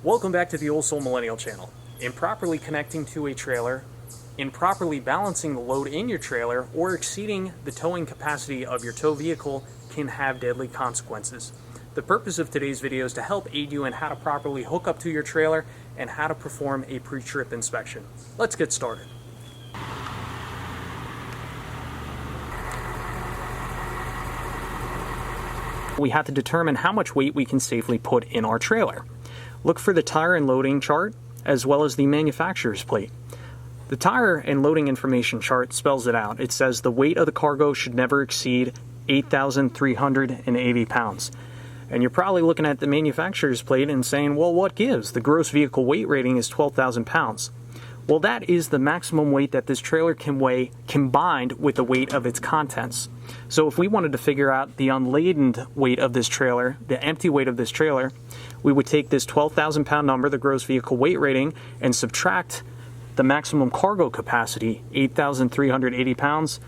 Welcome back to the Old Soul Millennial channel. Improperly connecting to a trailer, improperly balancing the load in your trailer, or exceeding the towing capacity of your tow vehicle can have deadly consequences. The purpose of today's video is to help aid you in how to properly hook up to your trailer and how to perform a pre-trip inspection. Let's get started. We have to determine how much weight we can safely put in our trailer. Look for the tire and loading chart as well as the manufacturer's plate. The tire and loading information chart spells it out. It says the weight of the cargo should never exceed 8,380 pounds. And you're probably looking at the manufacturer's plate and saying, well, what gives? The gross vehicle weight rating is 12,000 pounds. Well, that is the maximum weight that this trailer can weigh combined with the weight of its contents. So if we wanted to figure out the unladen weight of this trailer, the empty weight of this trailer, we would take this 12,000 pound number, the gross vehicle weight rating, and subtract the maximum cargo capacity, 8,380 pounds,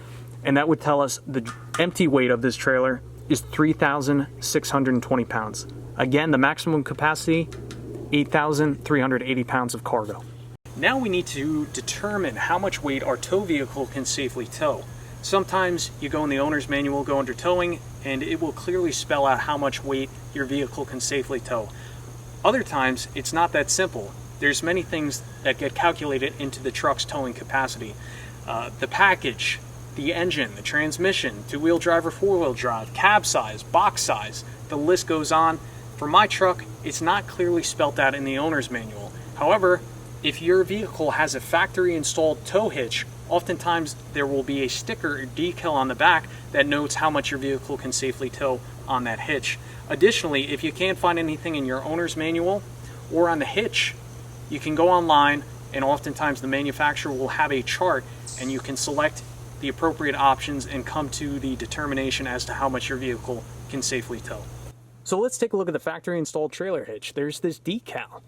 and that would tell us the empty weight of this trailer is 3,620 pounds. Again, the maximum capacity, 8,380 pounds of cargo. Now we need to determine how much weight our tow vehicle can safely tow. Sometimes you go in the owner's manual, go under towing, and it will clearly spell out how much weight your vehicle can safely tow. Other times, it's not that simple. There's many things that get calculated into the truck's towing capacity. The package, the engine, the transmission, two-wheel drive or four-wheel drive, cab size, box size, the list goes on. For my truck, it's not clearly spelled out in the owner's manual. However, if your vehicle has a factory installed tow hitch, oftentimes there will be a sticker or decal on the back that notes how much your vehicle can safely tow on that hitch. Additionally, if you can't find anything in your owner's manual or on the hitch, you can go online and oftentimes the manufacturer will have a chart and you can select the appropriate options and come to the determination as to how much your vehicle can safely tow. So let's take a look at the factory installed trailer hitch. There's this decal.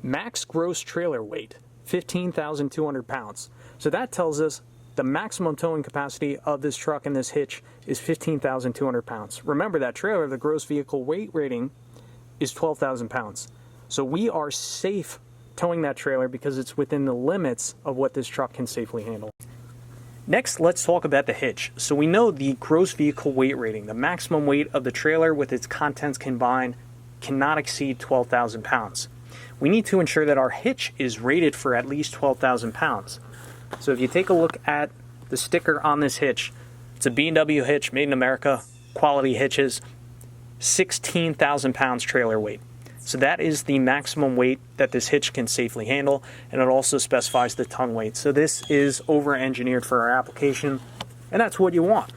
Max gross trailer weight, 15,200 pounds. So that tells us the maximum towing capacity of this truck and this hitch is 15,200 pounds. Remember that trailer, the gross vehicle weight rating is 12,000 pounds. So we are safe towing that trailer because it's within the limits of what this truck can safely handle. Next, let's talk about the hitch. So we know the gross vehicle weight rating, the maximum weight of the trailer with its contents combined, cannot exceed 12,000 pounds. We need to ensure that our hitch is rated for at least 12,000 pounds. So if you take a look at the sticker on this hitch, it's a B&W hitch, made in America, quality hitches, 16,000 pounds trailer weight. So that is the maximum weight that this hitch can safely handle, and it also specifies the ton weight. So this is over-engineered for our application, and that's what you want.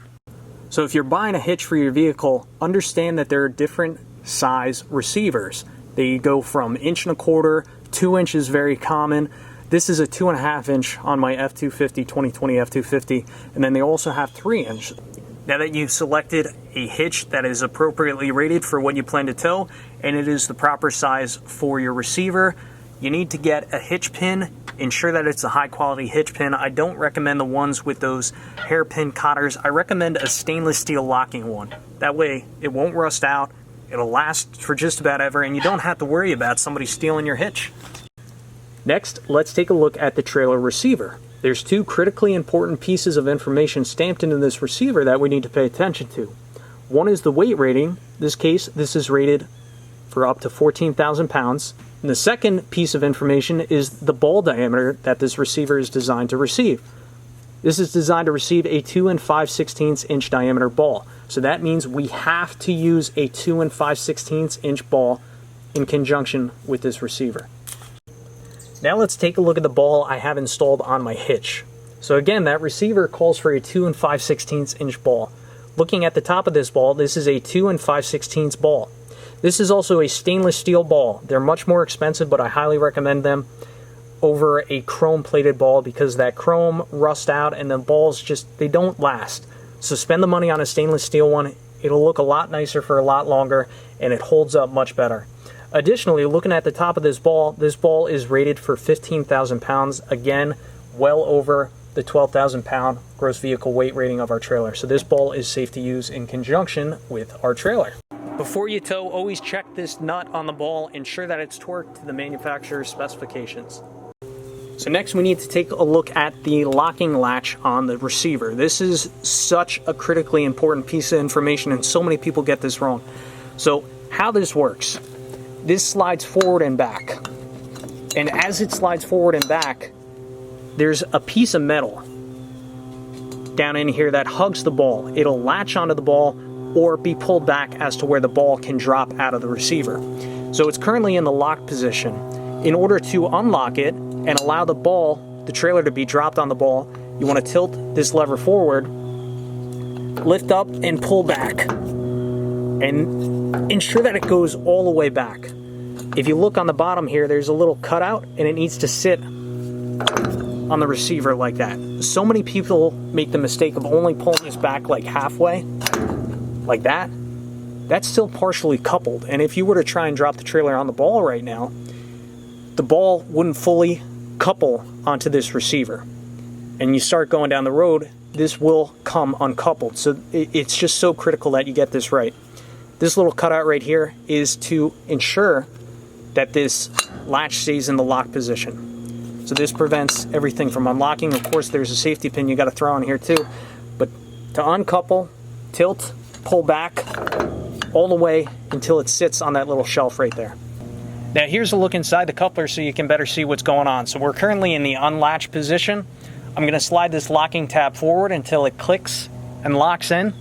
So if you're buying a hitch for your vehicle, understand that there are different size receivers. They go from 1.25 inches, 2 inches, very common. This is a 2.5 inch on my F250, 2020 F250, and then they also have 3 inch. Now that you've selected a hitch that is appropriately rated for what you plan to tow, and it is the proper size for your receiver, you need to get a hitch pin. Ensure that it's a high quality hitch pin. I don't recommend the ones with those hairpin cotters. I recommend a stainless steel locking one. That way it won't rust out. It'll last for just about ever, and you don't have to worry about somebody stealing your hitch. Next, let's take a look at the trailer receiver. There's two critically important pieces of information stamped into this receiver that we need to pay attention to. One is the weight rating. In this case, this is rated for up to 14,000 pounds. And the second piece of information is the ball diameter that this receiver is designed to receive. This is designed to receive a 2 5/16 inch diameter ball. So that means we have to use a 2 5/16 inch ball in conjunction with this receiver. Now let's take a look at the ball I have installed on my hitch. So again, that receiver calls for a 2 5/16 inch ball. Looking at the top of this ball, this is a 2 5/16 ball. This is also a stainless steel ball. They're much more expensive, but I highly recommend them over a chrome plated ball because that chrome rusts out and the balls they don't last. So spend the money on a stainless steel one. It'll look a lot nicer for a lot longer and it holds up much better. Additionally, looking at the top of this ball is rated for 15,000 pounds. Again, well over the 12,000 pound gross vehicle weight rating of our trailer. So this ball is safe to use in conjunction with our trailer. Before you tow, always check this nut on the ball, ensure that it's torqued to the manufacturer's specifications. So next we need to take a look at the locking latch on the receiver. This is such a critically important piece of information and so many people get this wrong. So how this works, this slides forward and back. And as it slides forward and back, there's a piece of metal down in here that hugs the ball. It'll latch onto the ball or be pulled back as to where the ball can drop out of the receiver. So it's currently in the locked position. In order to unlock it and allow the ball, the trailer, to be dropped on the ball, you want to tilt this lever forward, lift up and pull back, and ensure that it goes all the way back. If you look on the bottom here, there's a little cutout and it needs to sit on the receiver like that. So many people make the mistake of only pulling this back like halfway, like that. That's still partially coupled, and if you were to try and drop the trailer on the ball right now, the ball wouldn't fully couple onto this receiver. And you start going down the road, this will come uncoupled. So it's just so critical that you get this right. This little cutout right here is to ensure that this latch stays in the lock position. So this prevents everything from unlocking. Of course, there's a safety pin you got to throw on here too. But to uncouple, tilt, pull back all the way until it sits on that little shelf right there. Now here's a look inside the coupler so you can better see what's going on. So we're currently in the unlatched position. I'm going to slide this locking tab forward until it clicks and locks in.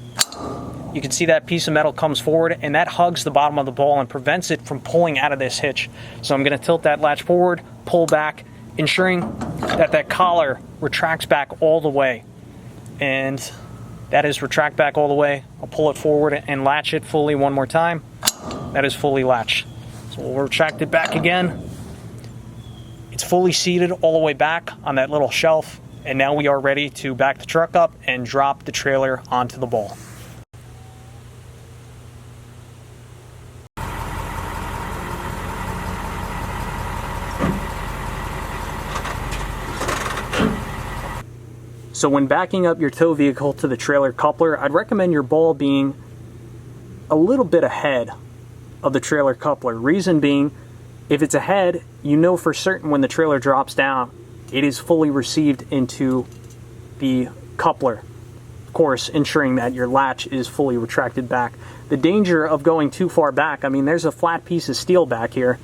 You can see that piece of metal comes forward and that hugs the bottom of the ball and prevents it from pulling out of this hitch. So I'm going to tilt that latch forward, pull back, ensuring that that collar retracts back all the way. And that is retract back all the way. I'll pull it forward and latch it fully one more time. That is fully latched. So we'll retract it back again. It's fully seated all the way back on that little shelf. And now we are ready to back the truck up and drop the trailer onto the ball. So when backing up your tow vehicle to the trailer coupler, I'd recommend your ball being a little bit ahead of the trailer coupler. Reason being, if it's ahead, you know for certain when the trailer drops down, it is fully received into the coupler. Of course, ensuring that your latch is fully retracted back. The danger of going too far back, I mean, there's a flat piece of steel back here,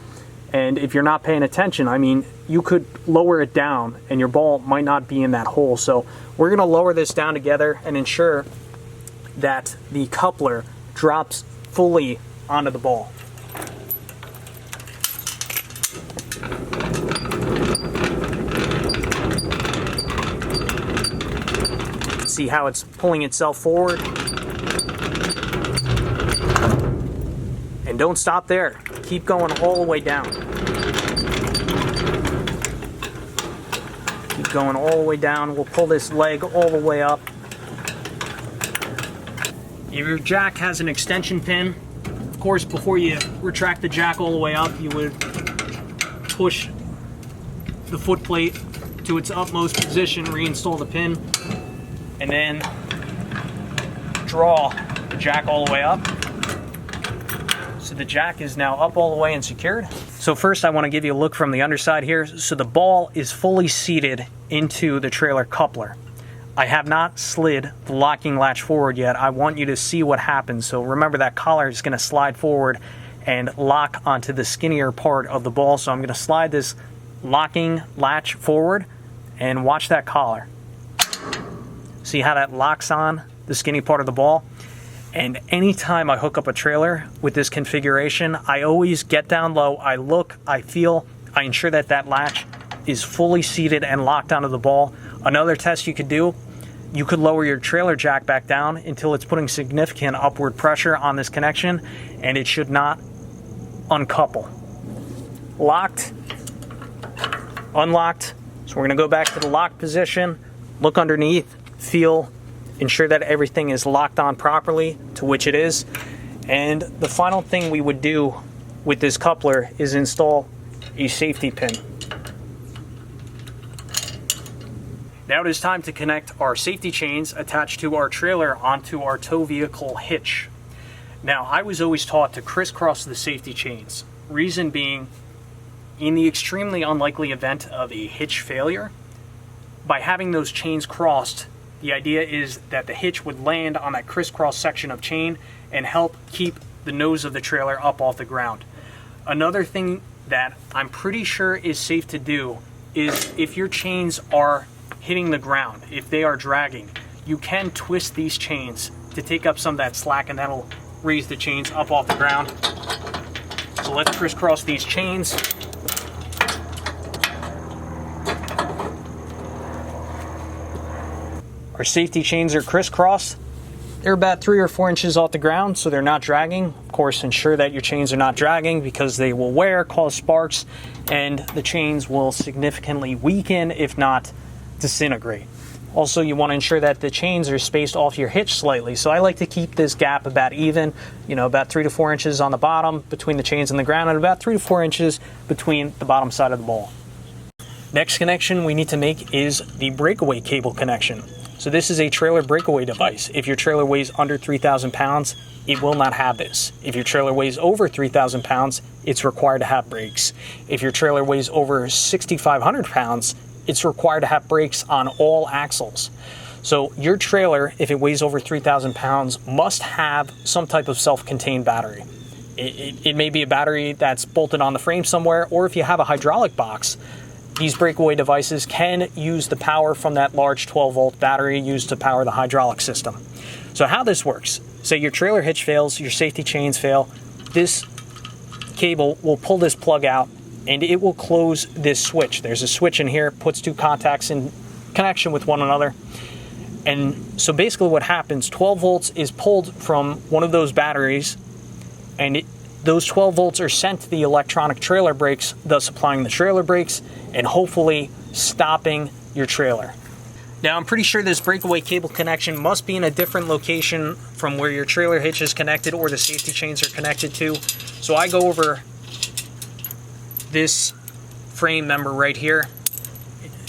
and if you're not paying attention, I mean, you could lower it down and your ball might not be in that hole. So we're going to lower this down together and ensure that the coupler drops fully onto the ball. See how it's pulling itself forward. And don't stop there. Keep going all the way down. Keep going all the way down. We'll pull this leg all the way up. Your jack has an extension pin. Of course, before you retract the jack all the way up, you would push the foot plate to its utmost position, reinstall the pin, and then draw the jack all the way up. So the jack is now up all the way and secured. So first I want to give you a look from the underside here. So the ball is fully seated into the trailer coupler. I have not slid the locking latch forward yet. I want you to see what happens. So remember, that collar is going to slide forward and lock onto the skinnier part of the ball. So I'm going to slide this locking latch forward and watch that collar. See how that locks on the skinny part of the ball? And anytime I hook up a trailer with this configuration, I always get down low, I look, I feel, I ensure that that latch is fully seated and locked onto the ball. Another test you could do, you could lower your trailer jack back down until it's putting significant upward pressure on this connection, and it should not uncouple. Locked, unlocked. So we're gonna go back to the locked position, look underneath, feel, ensure that everything is locked on properly, to which it is. And the final thing we would do with this coupler is install a safety pin. Now it is time to connect our safety chains attached to our trailer onto our tow vehicle hitch. Now, I was always taught to crisscross the safety chains. Reason being, in the extremely unlikely event of a hitch failure, by having those chains crossed, the idea is that the hitch would land on that crisscross section of chain and help keep the nose of the trailer up off the ground. Another thing that I'm pretty sure is safe to do is if your chains are hitting the ground, if they are dragging, you can twist these chains to take up some of that slack, and that'll raise the chains up off the ground. So let's crisscross these chains. Our safety chains are crisscrossed. They're about 3 or 4 inches off the ground, so they're not dragging. Of course, ensure that your chains are not dragging because they will wear, cause sparks, and the chains will significantly weaken, if not disintegrate. Also, you want to ensure that the chains are spaced off your hitch slightly. So I like to keep this gap about even, about 3 to 4 inches on the bottom between the chains and the ground, and about 3 to 4 inches between the bottom side of the ball. Next connection we need to make is the breakaway cable connection. So this is a trailer breakaway device. If your trailer weighs under 3,000 pounds, it will not have this. If your trailer weighs over 3,000 pounds, it's required to have brakes. If your trailer weighs over 6,500 pounds, it's required to have brakes on all axles. So your trailer, if it weighs over 3,000 pounds, must have some type of self-contained battery. It may be a battery that's bolted on the frame somewhere, or if you have a hydraulic box, these breakaway devices can use the power from that large 12-volt battery used to power the hydraulic system. So how this works, say your trailer hitch fails, your safety chains fail, this cable will pull this plug out and it will close this switch. There's a switch in here, puts 2 contacts in connection with one another. And so basically what happens, 12 volts is pulled from one of those batteries, and those 12 volts are sent to the electronic trailer brakes, thus applying the trailer brakes and hopefully stopping your trailer. Now, I'm pretty sure this breakaway cable connection must be in a different location from where your trailer hitch is connected or the safety chains are connected to. So I go over this frame member right here.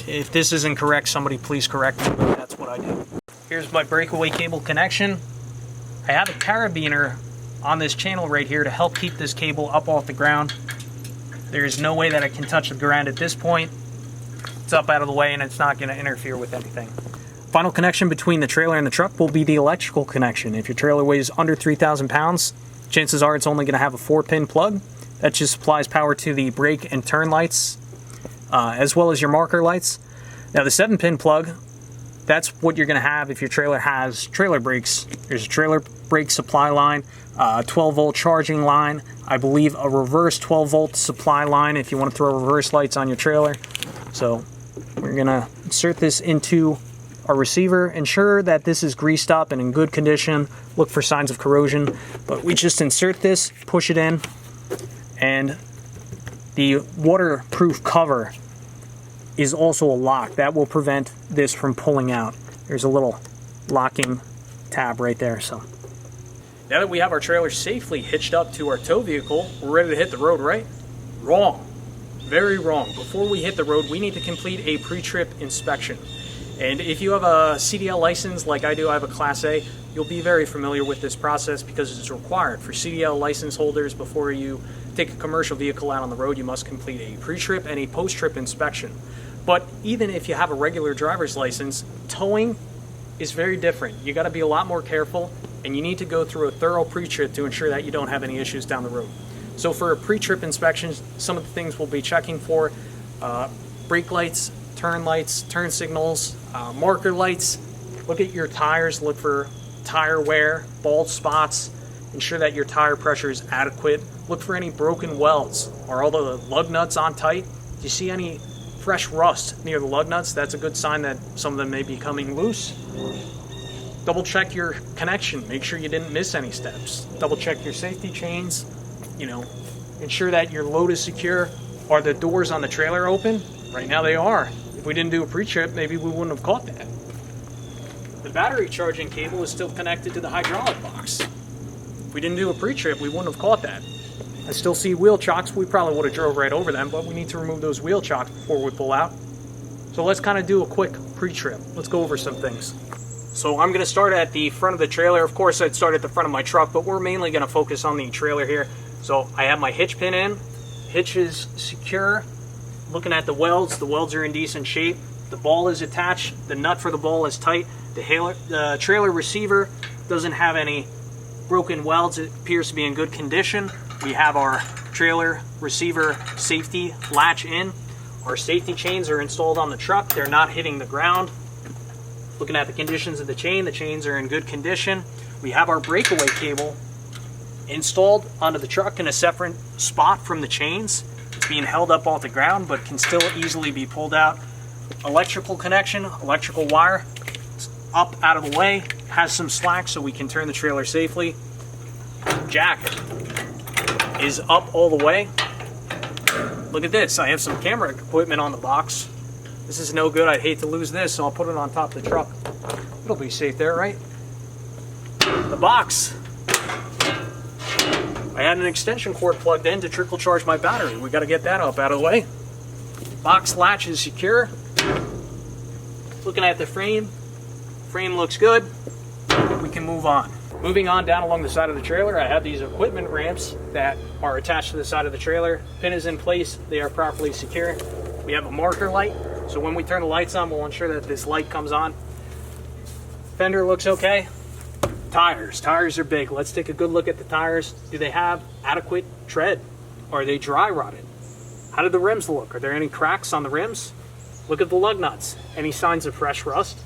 If this isn't correct, somebody please correct me, but that's what I do. Here's my breakaway cable connection. I have a carabiner on this channel right here to help keep this cable up off the ground. There is no way that I can touch the ground at this point. It's up out of the way and it's not going to interfere with anything. Final connection between the trailer and the truck will be the electrical connection. If your trailer weighs under 3,000 pounds, chances are it's only going to have a 4-pin plug. That just supplies power to the brake and turn lights, as well as your marker lights. Now the 7-pin plug, that's what you're going to have if your trailer has trailer brakes. There's a trailer brake supply line, 12-volt charging line, I believe a reverse 12-volt supply line if you want to throw reverse lights on your trailer. So we're going to insert this into our receiver. Ensure that this is greased up and in good condition. Look for signs of corrosion. But we just insert this, push it in, and the waterproof cover is also a lock. That will prevent this from pulling out. There's a little locking tab right there. So now that we have our trailer safely hitched up to our tow vehicle, we're ready to hit the road, right? Wrong. Very wrong. Before we hit the road, we need to complete a pre-trip inspection. And if you have a CDL license like I do, I have a Class A, you'll be very familiar with this process because it's required. For CDL license holders, before you take a commercial vehicle out on the road, you must complete a pre-trip and a post-trip inspection. But even if you have a regular driver's license, towing is very different. You got to be a lot more careful, and you need to go through a thorough pre-trip to ensure that you don't have any issues down the road. So for a pre-trip inspection, some of the things we'll be checking for, brake lights, turn signals, marker lights. Look at your tires, look for tire wear, bald spots, ensure that your tire pressure is adequate. Look for any broken welds. Are all the lug nuts on tight? Do you see any fresh rust near the lug nuts? That's a good sign that some of them may be coming loose. Double check your connection. Make sure you didn't miss any steps. Double check your safety chains. Ensure that your load is secure. Are the doors on the trailer open? Right now they are. If we didn't do a pre-trip, maybe we wouldn't have caught that. The battery charging cable is still connected to the hydraulic box. If we didn't do a pre-trip, we wouldn't have caught that. I still see wheel chocks. We probably would have drove right over them, but we need to remove those wheel chocks before we pull out. So let's kind of do a quick pre-trip. Let's go over some things. So I'm going to start at the front of the trailer. Of course, I'd start at the front of my truck, but we're mainly going to focus on the trailer here. So I have my hitch pin in. Hitch is secure. Looking at the welds are in decent shape. The ball is attached. The nut for the ball is tight. The trailer receiver doesn't have any broken welds. It appears to be in good condition. We have our trailer receiver safety latch in. Our safety chains are installed on the truck. They're not hitting the ground. Looking at the conditions of the chains are in good condition. We have our breakaway cable installed onto the truck in a separate spot from the chains. It's being held up off the ground, but can still easily be pulled out. Electrical connection, electrical wire, it's up out of the way, has some slack so we can turn the trailer safely. Jack is up all the way. Look at this, I have some camera equipment on the box. This is no good. I'd hate to lose this, so I'll put it on top of the truck. It'll be safe there, right? The box. I had an extension cord plugged in to trickle charge my battery. We got to get that up out of the way. Box latch is secure. Looking at the frame. Frame looks good. We can move on. Moving on down along the side of the trailer, I have these equipment ramps that are attached to the side of the trailer. Pin is in place. They are properly secure. We have a marker light. So when we turn the lights on, we'll ensure that this light comes on. Fender looks okay. Tires. Tires are big. Let's take a good look at the tires. Do they have adequate tread? Are they dry rotted? How do the rims look? Are there any cracks on the rims? Look at the lug nuts. Any signs of fresh rust?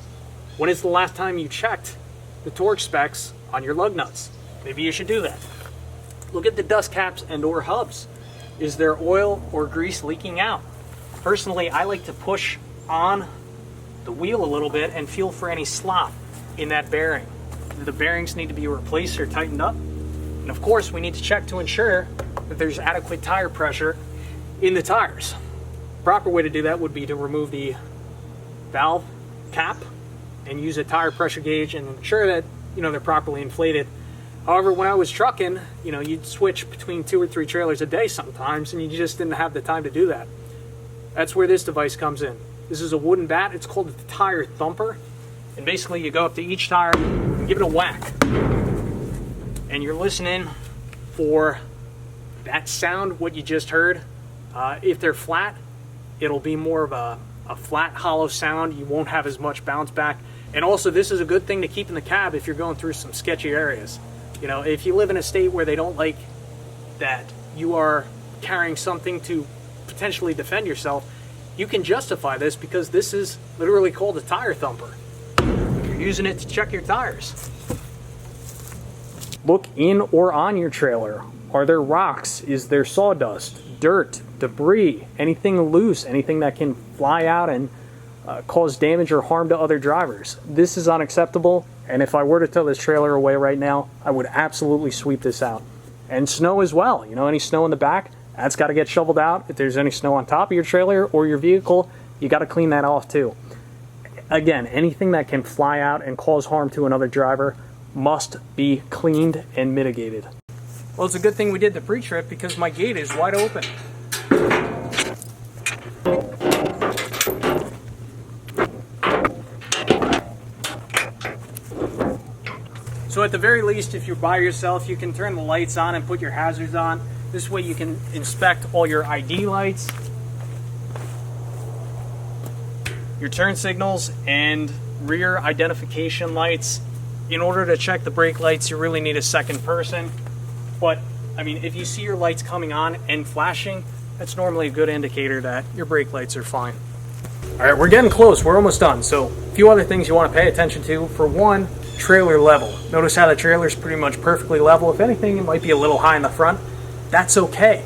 When is the last time you checked the torque specs on your lug nuts? Maybe you should do that. Look at the dust caps and or hubs. Is there oil or grease leaking out? Personally, I like to push on the wheel a little bit and feel for any slop in that bearing. The bearings need to be replaced or tightened up. And of course, we need to check to ensure that there's adequate tire pressure in the tires. The proper way to do that would be to remove the valve cap and use a tire pressure gauge and ensure that they're properly inflated. However, when I was trucking, you'd switch between 2 or 3 trailers a day sometimes, and you just didn't have the time to do that. That's where this device comes in. This is a wooden bat. It's called the tire thumper. And basically you go up to each tire and give it a whack. And you're listening for that sound, what you just heard. If they're flat, it'll be more of a flat, hollow sound. You won't have as much bounce back. And also, this is a good thing to keep in the cab if you're going through some sketchy areas. If you live in a state where they don't like that you are carrying something to potentially defend yourself, you can justify this because this is literally called a tire thumper. You're using it to check your tires. Look in or on your trailer. Are there rocks? Is there sawdust, dirt, debris, anything loose, anything that can fly out and cause damage or harm to other drivers? This is unacceptable, and if I were to tow this trailer away right now, I would absolutely sweep this out. And snow as well. Any snow in the back, that's got to get shoveled out. If there's any snow on top of your trailer or your vehicle, you got to clean that off too. Again, anything that can fly out and cause harm to another driver must be cleaned and mitigated. Well, it's a good thing we did the pre-trip because my gate is wide open. So at the very least, if you're by yourself, you can turn the lights on and put your hazards on. This way you can inspect all your ID lights, your turn signals, and rear identification lights. In order to check the brake lights, you really need a second person. But, if you see your lights coming on and flashing, that's normally a good indicator that your brake lights are fine. Alright, we're getting close. We're almost done. So, a few other things you want to pay attention to. For one, trailer level. Notice how the trailer is pretty much perfectly level. If anything, it might be a little high in the front. That's okay,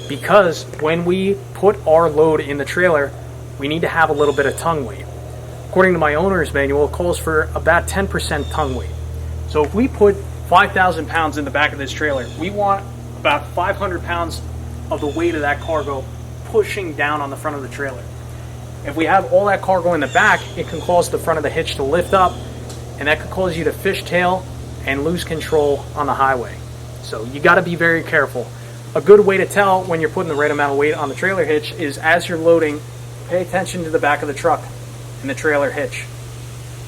because when we put our load in the trailer, we need to have a little bit of tongue weight. According to my owner's manual, it calls for about 10% tongue weight. So if we put 5,000 pounds in the back of this trailer, we want about 500 pounds of the weight of that cargo pushing down on the front of the trailer. If we have all that cargo in the back, it can cause the front of the hitch to lift up, and that could cause you to fishtail and lose control on the highway. So you got to be very careful. A good way to tell when you're putting the right amount of weight on the trailer hitch is as you're loading, pay attention to the back of the truck and the trailer hitch.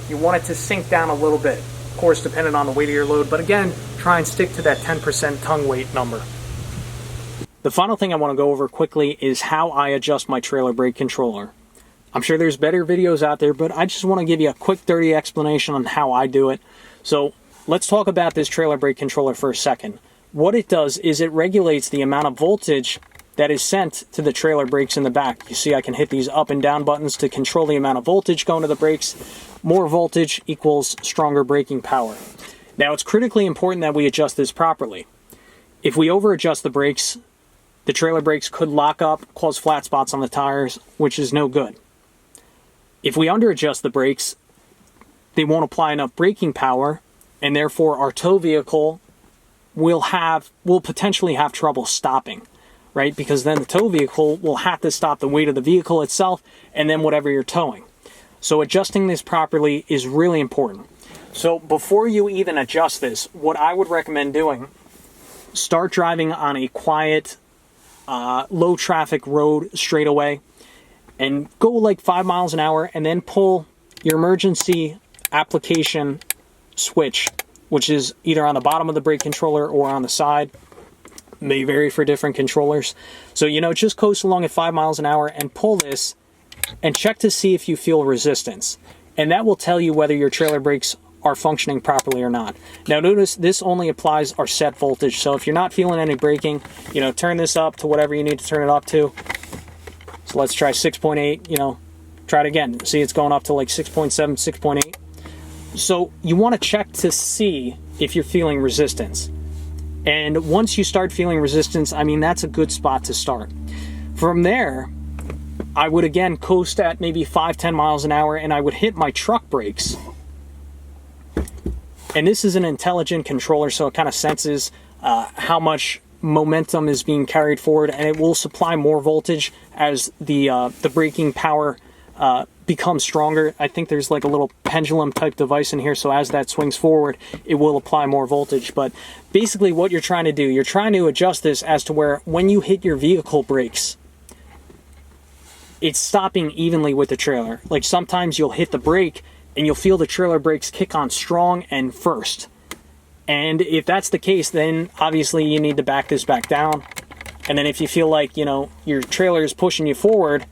you want it to sink down a little bit. Of course, depending on the weight of your load, but again, try and stick to that 10% tongue weight number. The final thing I want to go over quickly is how I adjust my trailer brake controller. I'm sure there's better videos out there, but I just want to give you a quick, dirty explanation on how I do it. So let's talk about this trailer brake controller for a second. What it does is it regulates the amount of voltage that is sent to the trailer brakes in the back. You see I can hit these up and down buttons to control the amount of voltage going to the brakes. More voltage equals stronger braking power. Now it's critically important that we adjust this properly. If we over adjust the brakes, the trailer brakes could lock up, cause flat spots on the tires, which is no good. If we under adjust the brakes, they won't apply enough braking power, and therefore our tow vehicle will potentially have trouble stopping, right? Because then the tow vehicle will have to stop the weight of the vehicle itself and then whatever you're towing. So adjusting this properly is really important. So before you even adjust this, what I would recommend doing, start driving on a quiet, low traffic road straight away and go like 5 miles an hour and then pull your emergency application switch, which is either on the bottom of the brake controller or on the side. May vary for different controllers. So, just coast along at 5 miles an hour and pull this and check to see if you feel resistance. And that will tell you whether your trailer brakes are functioning properly or not. Now notice this only applies our set voltage. So if you're not feeling any braking, turn this up to whatever you need to turn it up to. So let's try 6.8, try it again. See, it's going up to like 6.7, 6.8. So you want to check to see if you're feeling resistance. And once you start feeling resistance, that's a good spot to start. From there, I would again coast at maybe 5-10 miles an hour and I would hit my truck brakes. And this is an intelligent controller, so it kind of senses how much momentum is being carried forward, and it will supply more voltage as the braking power becomes stronger. I think there's like a little pendulum type device in here, so as that swings forward, it will apply more voltage. But basically what you're trying to do, you're trying to adjust this as to where when you hit your vehicle brakes, it's stopping evenly with the trailer. Like sometimes you'll hit the brake and you'll feel the trailer brakes kick on strong and first. And if that's the case, then obviously you need to back this back down. And then if you feel like, your trailer is pushing you forward,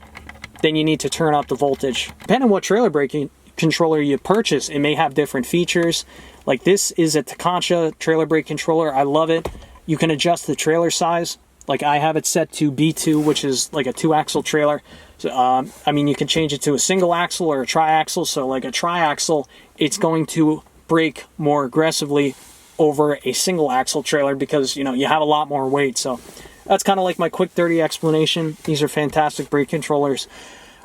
then you need to turn up the voltage. Depending on what trailer brake controller you purchase, it may have different features. Like this is a Contact trailer brake controller. I love it. You can adjust the trailer size. Like I have it set to B2, which is like a 2-axle trailer. So, you can change it to a single axle or a tri-axle. So like a tri-axle, it's going to brake more aggressively over a single axle trailer because, you have a lot more weight. So that's kind of like my quick, dirty explanation. These are fantastic brake controllers.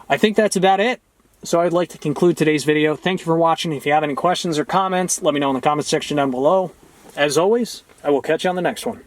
I think that's about it. So I'd like to conclude today's video. Thank you for watching. If you have any questions or comments, let me know in the comments section down below. As always, I will catch you on the next one.